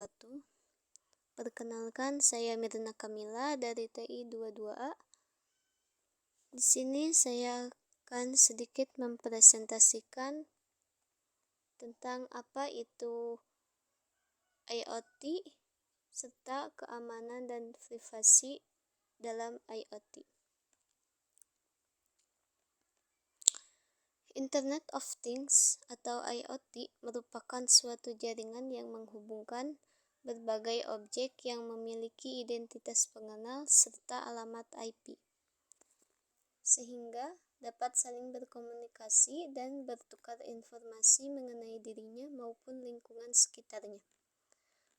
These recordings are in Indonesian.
wabarakatuh. Perkenalkan, saya Mirna Kamila dari TI 22A. Di sini saya akan sedikit mempresentasikan tentang apa itu IoT serta keamanan dan privasi dalam IoT. Internet of Things atau IoT merupakan suatu jaringan yang menghubungkan berbagai objek yang memiliki identitas pengenal serta alamat IP, sehingga dapat saling berkomunikasi dan bertukar informasi mengenai dirinya maupun lingkungan sekitarnya.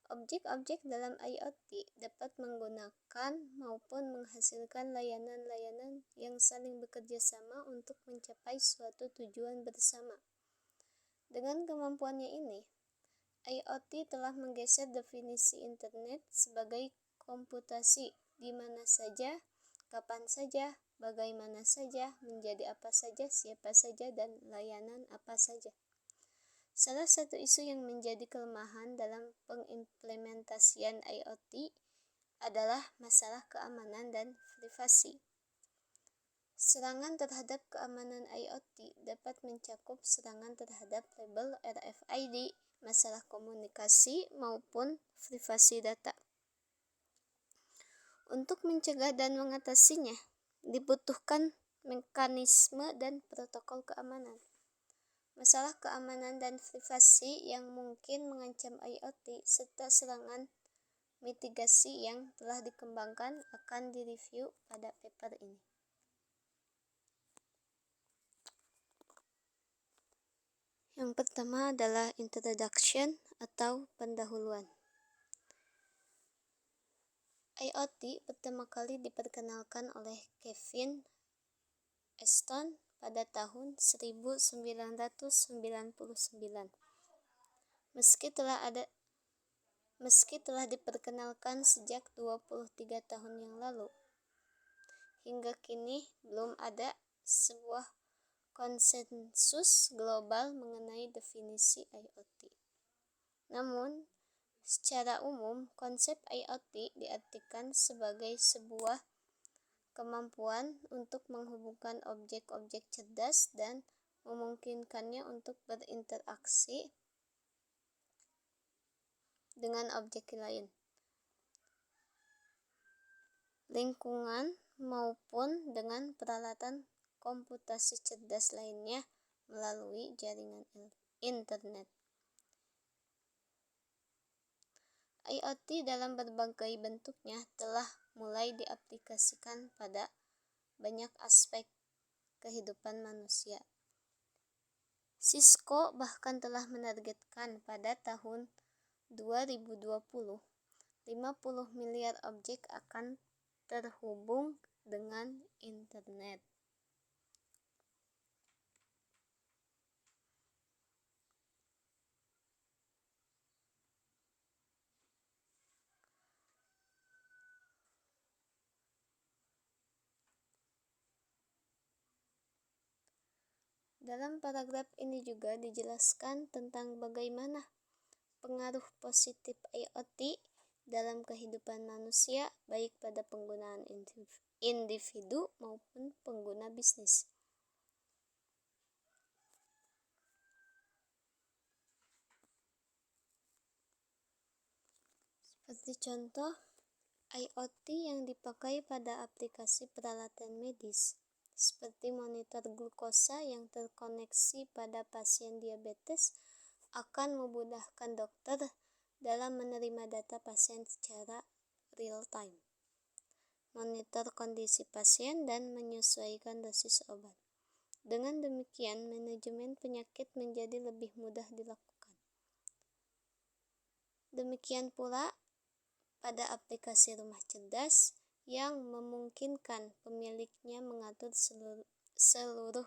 Objek-objek dalam IoT dapat menggunakan maupun menghasilkan layanan-layanan yang saling bekerja sama untuk mencapai suatu tujuan bersama. Dengan kemampuannya ini, IoT telah menggeser definisi internet sebagai komputasi di mana saja, kapan saja, bagaimana saja, menjadi apa saja, siapa saja, dan layanan apa saja. Salah satu isu yang menjadi kelemahan dalam pengimplementasian IoT adalah masalah keamanan dan privasi. Serangan terhadap keamanan IoT dapat mencakup serangan terhadap label RFID, masalah komunikasi, maupun privasi data. Untuk mencegah dan mengatasinya, dibutuhkan mekanisme dan protokol keamanan. Masalah keamanan dan privasi yang mungkin mengancam IoT serta serangan mitigasi yang telah dikembangkan akan direview pada paper ini. Yang pertama adalah introduction atau pendahuluan. IoT pertama kali diperkenalkan oleh Kevin Ashton pada tahun 1999. Meski telah diperkenalkan sejak 23 tahun yang lalu, hingga kini belum ada sebuah konsensus global mengenai definisi IoT. Namun, secara umum, konsep IoT diartikan sebagai sebuah kemampuan untuk menghubungkan objek-objek cerdas dan memungkinkannya untuk berinteraksi dengan objek lain, lingkungan, maupun dengan peralatan komputasi cerdas lainnya melalui jaringan internet. IoT dalam berbagai bentuknya telah mulai diaplikasikan pada banyak aspek kehidupan manusia. Cisco bahkan telah menargetkan pada tahun 2020, 50 miliar objek akan terhubung dengan internet. Dalam paragraf ini juga dijelaskan tentang bagaimana pengaruh positif IoT dalam kehidupan manusia, baik pada penggunaan individu maupun pengguna bisnis. Seperti contoh, IoT yang dipakai pada aplikasi peralatan medis, seperti monitor glukosa yang terkoneksi pada pasien diabetes, akan memudahkan dokter dalam menerima data pasien secara real-time, monitor kondisi pasien, dan menyesuaikan dosis obat. Dengan demikian, manajemen penyakit menjadi lebih mudah dilakukan. Demikian pula pada aplikasi rumah cerdas yang memungkinkan pemiliknya mengatur seluruh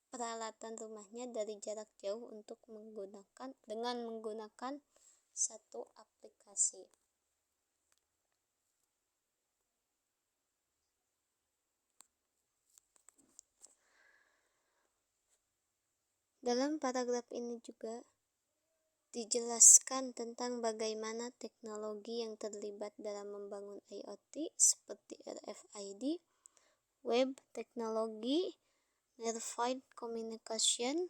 peralatan rumahnya dari jarak jauh dengan menggunakan satu aplikasi. Dalam paragraf ini juga Dijelaskan tentang bagaimana teknologi yang terlibat dalam membangun IoT seperti RFID, web teknologi, near-field communication,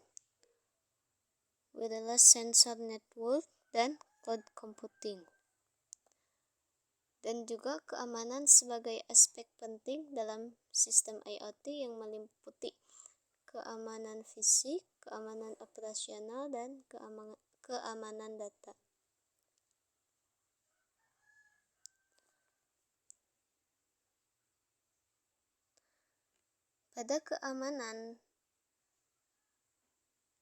wireless sensor network, dan cloud computing. Dan juga keamanan sebagai aspek penting dalam sistem IoT yang meliputi keamanan fisik, keamanan operasional, dan keamanan data. Pada keamanan,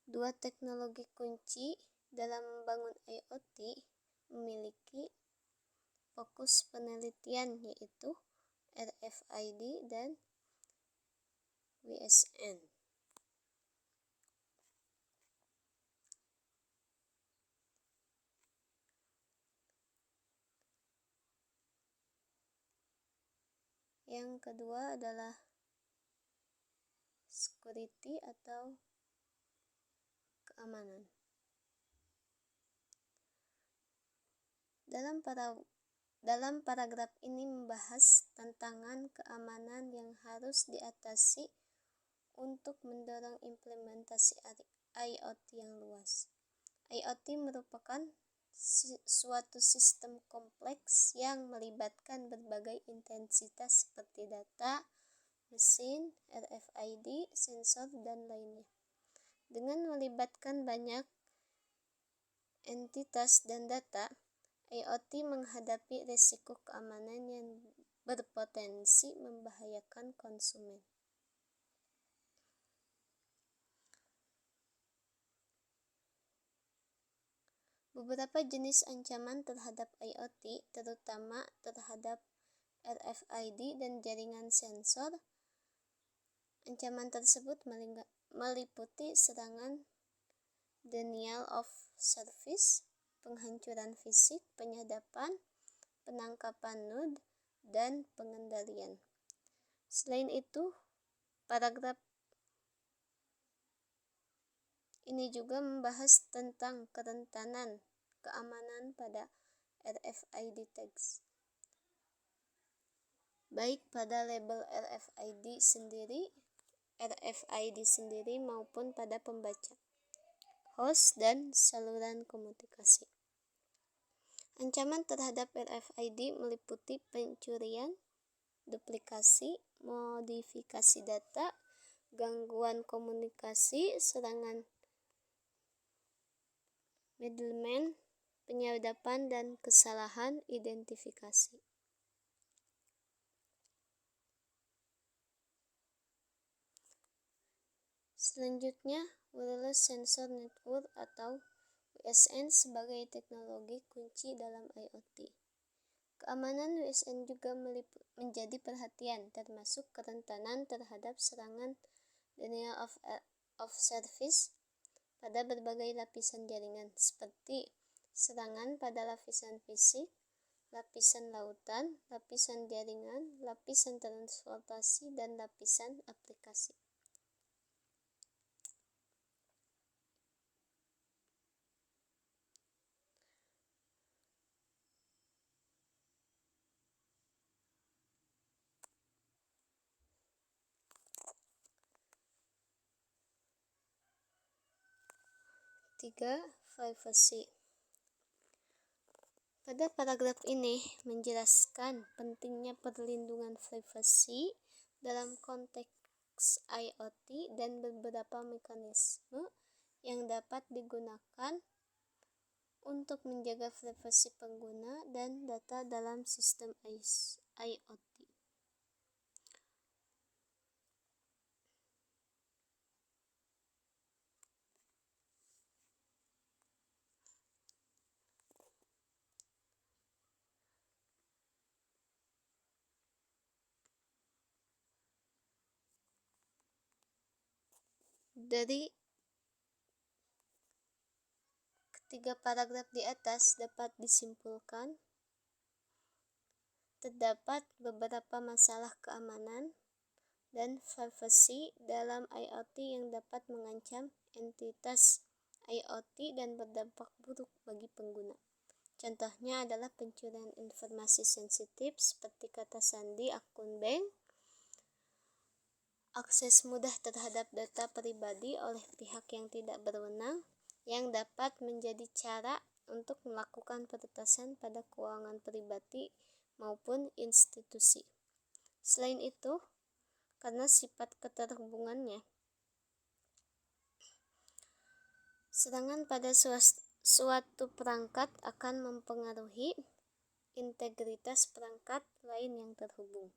dua teknologi kunci dalam membangun IoT memiliki fokus penelitian, yaitu RFID dan WSN. Yang kedua adalah security atau keamanan. Dalam paragraf ini membahas tantangan keamanan yang harus diatasi untuk mendorong implementasi IoT yang luas. IoT merupakan suatu sistem kompleks yang melibatkan berbagai intensitas seperti data, mesin, RFID, sensor, dan lainnya. Dengan melibatkan banyak entitas dan data, IoT menghadapi risiko keamanan yang berpotensi membahayakan konsumen. Beberapa jenis ancaman terhadap IoT, terutama terhadap RFID dan jaringan sensor. Ancaman tersebut meliputi serangan denial of service, penghancuran fisik, penyadapan, penangkapan node, dan pengendalian. Selain itu, paragraf ini juga membahas tentang kerentanan keamanan pada RFID tags, baik pada label RFID sendiri maupun pada pembaca, host, dan saluran komunikasi. Ancaman terhadap RFID meliputi pencurian, duplikasi, modifikasi data, gangguan komunikasi, serangan middleman, penyadapan, dan kesalahan identifikasi. Selanjutnya, wireless sensor network atau WSN sebagai teknologi kunci dalam IoT. Keamanan WSN juga menjadi perhatian, termasuk kerentanan terhadap serangan denial of service pada berbagai lapisan jaringan, seperti serangan pada lapisan fisik, lapisan lautan, lapisan jaringan, lapisan transportasi, dan lapisan aplikasi. Tiga, privacy. Pada paragraf ini menjelaskan pentingnya perlindungan privasi dalam konteks IoT dan beberapa mekanisme yang dapat digunakan untuk menjaga privasi pengguna dan data dalam sistem IoT. Dari ketiga paragraf di atas dapat disimpulkan terdapat beberapa masalah keamanan dan privasi dalam IoT yang dapat mengancam entitas IoT dan berdampak buruk bagi pengguna. Contohnya adalah pencurian informasi sensitif seperti kata sandi akun bank, akses mudah terhadap data pribadi oleh pihak yang tidak berwenang, yang dapat menjadi cara untuk melakukan peretasan pada keuangan pribadi maupun institusi. Selain itu, karena sifat keterhubungannya, serangan pada suatu perangkat akan mempengaruhi integritas perangkat lain yang terhubung.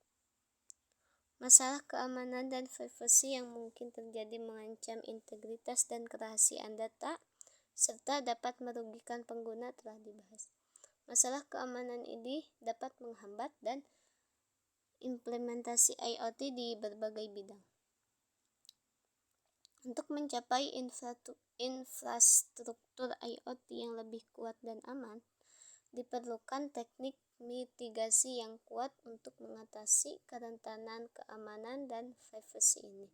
Masalah keamanan dan privasi yang mungkin terjadi mengancam integritas dan kerahasiaan data, serta dapat merugikan pengguna telah dibahas. Masalah keamanan ini dapat menghambat dan implementasi IoT di berbagai bidang. Untuk mencapai infrastruktur IoT yang lebih kuat dan aman, diperlukan teknik mitigasi yang kuat untuk mengatasi kerentanan keamanan dan privasi ini.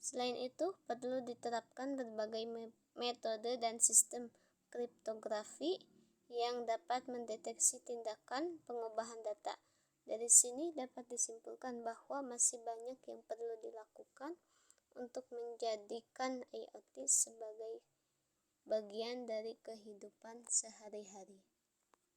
Selain itu, perlu diterapkan berbagai metode dan sistem kriptografi yang dapat mendeteksi tindakan pengubahan data. Dari sini dapat disimpulkan bahwa masih banyak yang perlu dilakukan untuk menjadikan IoT sebagai bagian dari kehidupan sehari-hari.